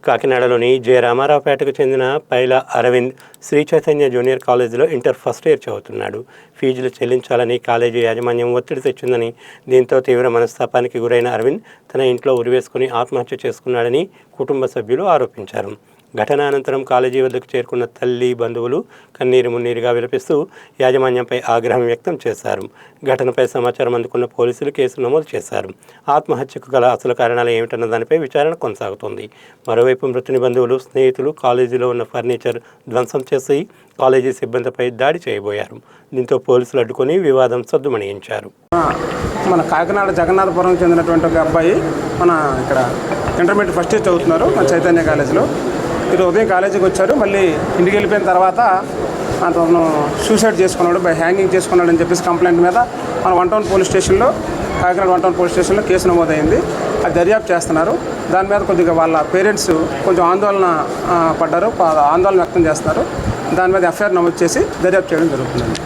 కాకినాడలోని J రామారావుపేటకు చెందిన Paila Arvind Shri Chaitanya junior కాలేజీలో inter first year చదువుతున్నాడు. ఫీజులు చెల్లించాలని కాలేజీ యాజమాన్యం ఒత్తిడి తెచ్చిందని, దీంతో తీవ్ర మనస్తాపానికి గురైన అరవింద్ తన ఇంట్లో ఉరివేసుకుని ఆత్మహత్య చేసుకున్నాడని కుటుంబ సభ్యులు ఆరోపించారు. ఘటన అనంతరం కాలేజీ వద్దకు చేరుకున్న తల్లి, బంధువులు కన్నీరు మున్నీరుగా విలపిస్తూ యాజమాన్యంపై ఆగ్రహం వ్యక్తం చేశారు. ఘటనపై సమాచారం అందుకున్న పోలీసులు కేసు నమోదు చేశారు. ఆత్మహత్యకు గల అసలు కారణాలు ఏమిటన్న దానిపై విచారణ కొనసాగుతోంది. మరోవైపు మృతుని బంధువులు, స్నేహితులు కాలేజీలో ఉన్న ఫర్నిచర్ ధ్వంసం చేసి కాలేజీ సిబ్బందిపై దాడి చేయబోయారు. దీంతో పోలీసులు అడ్డుకొని వివాదం సద్దుమణించారు. మన కాకినాడ జగన్నాథపురం చెందినటువంటి ఒక అబ్బాయి మన ఇక్కడ ఇంటర్మీడియట్ ఫస్ట్ ఇయర్ చదువుతున్నారు మన చైతన్య కాలేజీలో. ఈరోజు ఉదయం కాలేజీకి వచ్చారు. మళ్ళీ ఇంటికి వెళ్ళిపోయిన తర్వాత అతను సూసైడ్ చేసుకున్నాడు, బై హ్యాంగింగ్ చేసుకున్నాడు అని చెప్పేసి కంప్లైంట్ మీద మన వన్ టౌన్ పోలీస్ స్టేషన్లో, కాకినాడ వన్ టౌన్ పోలీస్ స్టేషన్లో కేసు నమోదైంది. అది దర్యాప్తు చేస్తున్నారు. దాని మీద కొద్దిగా వాళ్ళ పేరెంట్స్ కొంచెం ఆందోళన పడ్డారు, ఆందోళన వ్యక్తం చేస్తున్నారు. దాని మీద ఎఫ్ఐఆర్ నమోదు చేసి దర్యాప్తు చేయడం జరుగుతుంది.